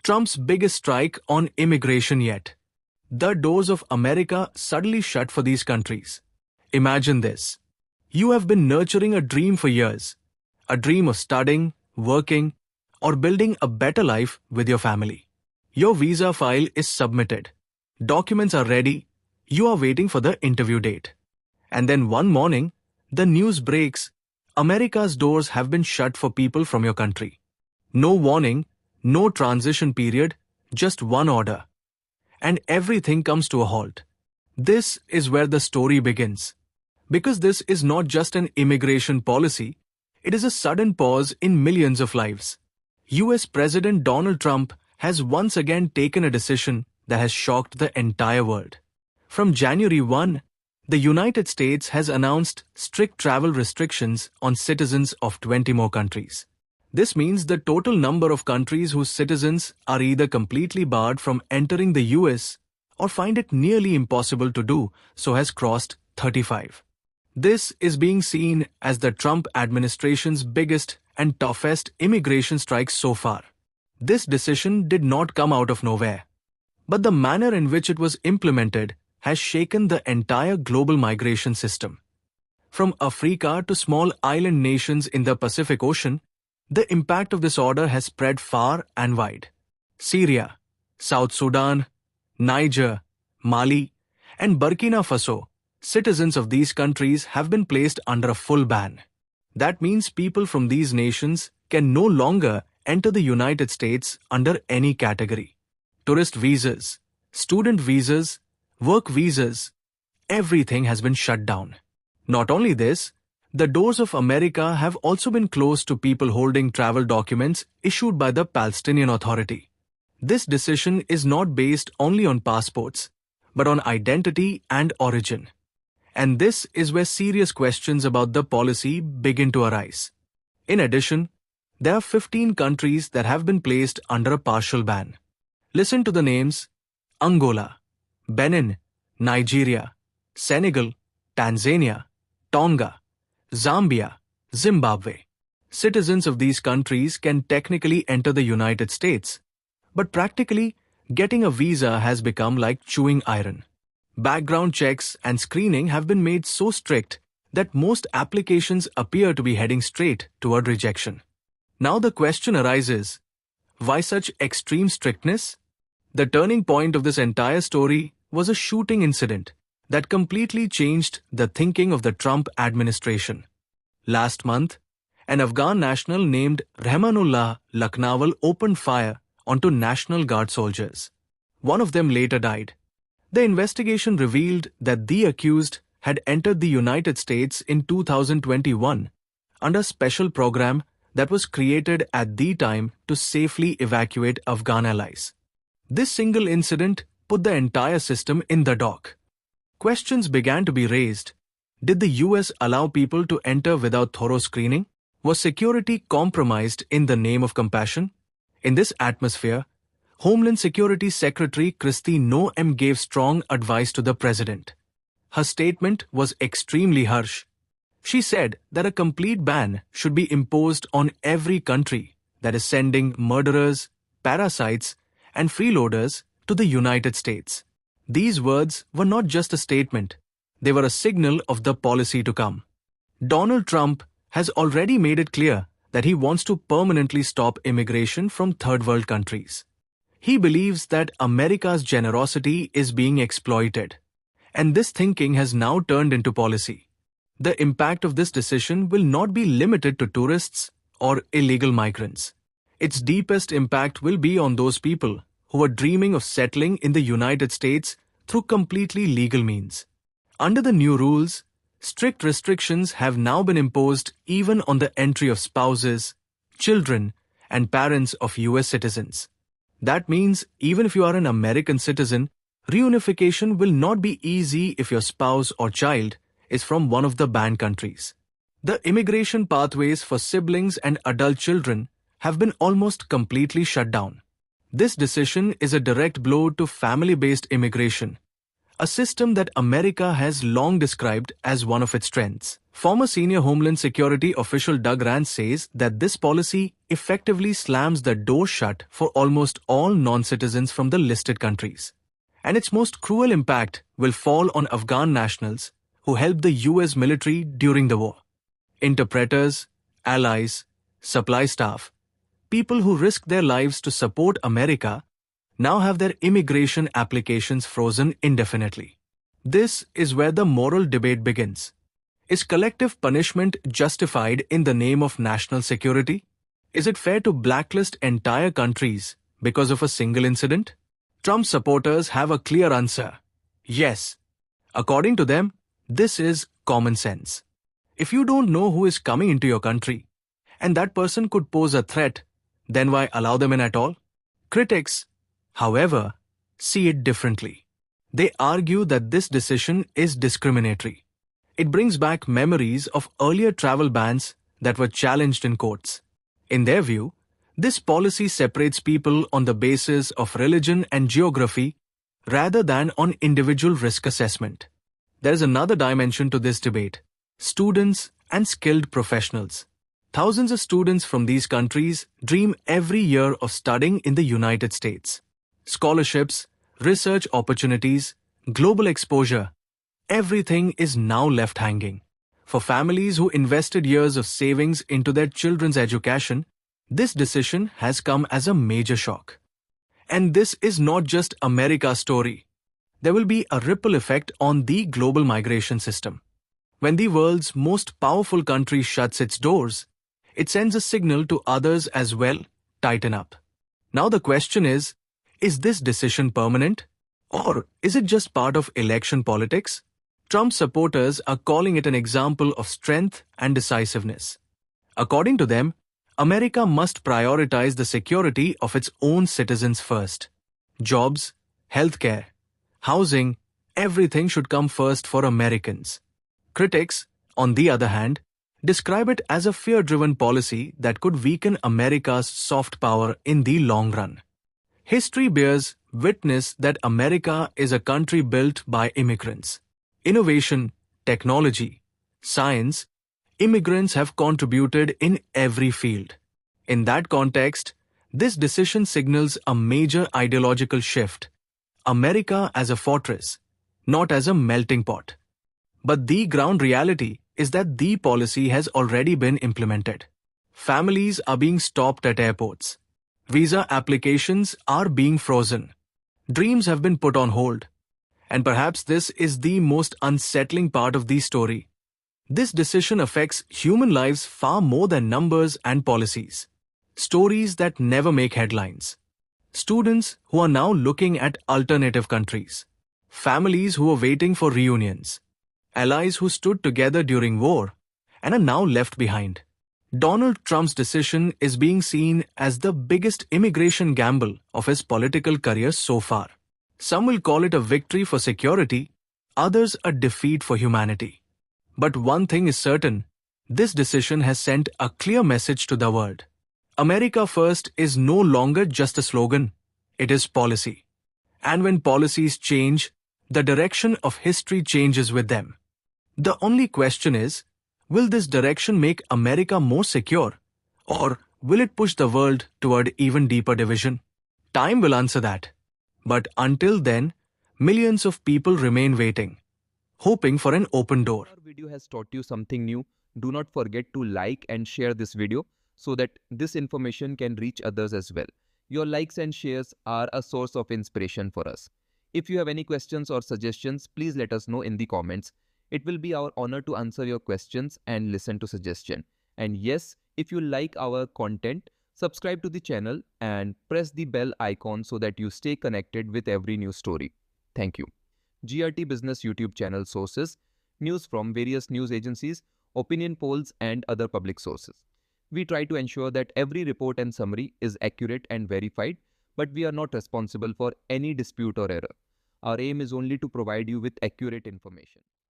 Trump's biggest strike on immigration yet. The doors of America suddenly shut for these countries. Imagine this. You have been nurturing a dream for years. A dream of studying, working, or building a better life with your family. Your visa file is submitted. Documents are ready. You are waiting for the interview date. And then one morning, the news breaks. America's doors have been shut for people from your country. No warning, no transition period, just one order. And everything comes to a halt. This is where the story begins. Because this is not just an immigration policy, it is a sudden pause in millions of lives. US President Donald Trump has once again taken a decision that has shocked the entire world. From January 1, the United States has announced strict travel restrictions on citizens of 20 more countries. This means the total number of countries whose citizens are either completely barred from entering the US or find it nearly impossible to do so has crossed 35. This is being seen as the Trump administration's biggest and toughest immigration strike so far. This decision did not come out of nowhere, but the manner in which it was implemented has shaken the entire global migration system. From Africa to small island nations in the Pacific Ocean, the impact of this order has spread far and wide. Syria, South Sudan, Niger, Mali, and Burkina Faso, citizens of these countries have been placed under a full ban. That means people from these nations can no longer enter the United States under any category. Tourist visas, student visas, work visas, everything has been shut down. Not only this, the doors of America have also been closed to people holding travel documents issued by the Palestinian Authority. This decision is not based only on passports, but on identity and origin. And this is where serious questions about the policy begin to arise. In addition, there are 15 countries that have been placed under a partial ban. Listen to the names: Angola, Benin, Nigeria, Senegal, Tanzania, Tonga, Zambia, Zimbabwe. Citizens of these countries can technically enter the United States, but practically, getting a visa has become like chewing iron. Background checks and screening have been made so strict that most applications appear to be heading straight toward rejection. Now the question arises, why such extreme strictness? The turning point of this entire story was a shooting incident that completely changed the thinking of the Trump administration. Last month, an Afghan national named Rahmanullah Laknawal opened fire onto National Guard soldiers. One of them later died. The investigation revealed that the accused had entered the United States in 2021 under a special program that was created at the time to safely evacuate Afghan allies. This single incident put the entire system in the dock. Questions began to be raised. Did the US allow people to enter without thorough screening? Was security compromised in the name of compassion? In this atmosphere, Homeland Security Secretary Kristi Noem gave strong advice to the president. Her statement was extremely harsh. She said that a complete ban should be imposed on every country that is sending murderers, parasites, and freeloaders to the United States. These words were not just a statement, they were a signal of the policy to come. Donald Trump has already made it clear that he wants to permanently stop immigration from third world countries. He believes that America's generosity is being exploited, and this thinking has now turned into policy. The impact of this decision will not be limited to tourists or illegal migrants. Its deepest impact will be on those people who are dreaming of settling in the United States through completely legal means. Under the new rules, strict restrictions have now been imposed even on the entry of spouses, children, and parents of US citizens. That means even if you are an American citizen, reunification will not be easy if your spouse or child is from one of the banned countries. The immigration pathways for siblings and adult children have been almost completely shut down. This decision is a direct blow to family-based immigration, a system that America has long described as one of its strengths. Former senior Homeland Security official Doug Rance says that this policy effectively slams the door shut for almost all non-citizens from the listed countries. And its most cruel impact will fall on Afghan nationals who helped the US military during the war. Interpreters, allies, supply staff, people who risked their lives to support America now have their immigration applications frozen indefinitely. This is where the moral debate begins. Is collective punishment justified in the name of national security? Is it fair to blacklist entire countries because of a single incident? Trump supporters have a clear answer. Yes. According to them, this is common sense. If you don't know who is coming into your country, and that person could pose a threat, then why allow them in at all? Critics, however, see it differently. They argue that this decision is discriminatory. It brings back memories of earlier travel bans that were challenged in courts. In their view, this policy separates people on the basis of religion and geography rather than on individual risk assessment. There is another dimension to this debate: students and skilled professionals. Thousands of students from these countries dream every year of studying in the United States. Scholarships, research opportunities, global exposure, everything is now left hanging. For families who invested years of savings into their children's education, this decision has come as a major shock. And this is not just America's story. There will be a ripple effect on the global migration system. When the world's most powerful country shuts its doors, it sends a signal to others as well: tighten up. Now the question is this decision permanent? Or is it just part of election politics? Trump supporters are calling it an example of strength and decisiveness. According to them, America must prioritize the security of its own citizens first. Jobs, healthcare, housing, everything should come first for Americans. Critics, on the other hand, describe it as a fear-driven policy that could weaken America's soft power in the long run. History bears witness that America is a country built by immigrants. Innovation, technology, science, immigrants have contributed in every field. In that context, this decision signals a major ideological shift: America as a fortress, not as a melting pot. But the ground reality is that the policy has already been implemented. Families are being stopped at airports. Visa applications are being frozen. Dreams have been put on hold. And perhaps this is the most unsettling part of the story. This decision affects human lives far more than numbers and policies. Stories that never make headlines. Students who are now looking at alternative countries. Families who are waiting for reunions. Allies who stood together during war and are now left behind. Donald Trump's decision is being seen as the biggest immigration gamble of his political career so far. Some will call it a victory for security, others a defeat for humanity. But one thing is certain: this decision has sent a clear message to the world. America First is no longer just a slogan, it is policy. And when policies change, the direction of history changes with them. The only question is, will this direction make America more secure, or will it push the world toward even deeper division? Time will answer that. But until then, millions of people remain waiting, hoping for an open door. If our video has taught you something new, do not forget to like and share this video so that this information can reach others as well. Your likes and shares are a source of inspiration for us. If you have any questions or suggestions, please let us know in the comments. It will be our honor to answer your questions and listen to suggestions. And yes, if you like our content, subscribe to the channel and press the bell icon so that you stay connected with every new story. Thank you. GRT Business YouTube channel sources: news from various news agencies, opinion polls and other public sources. We try to ensure that every report and summary is accurate and verified, but we are not responsible for any dispute or error. Our aim is only to provide you with accurate information.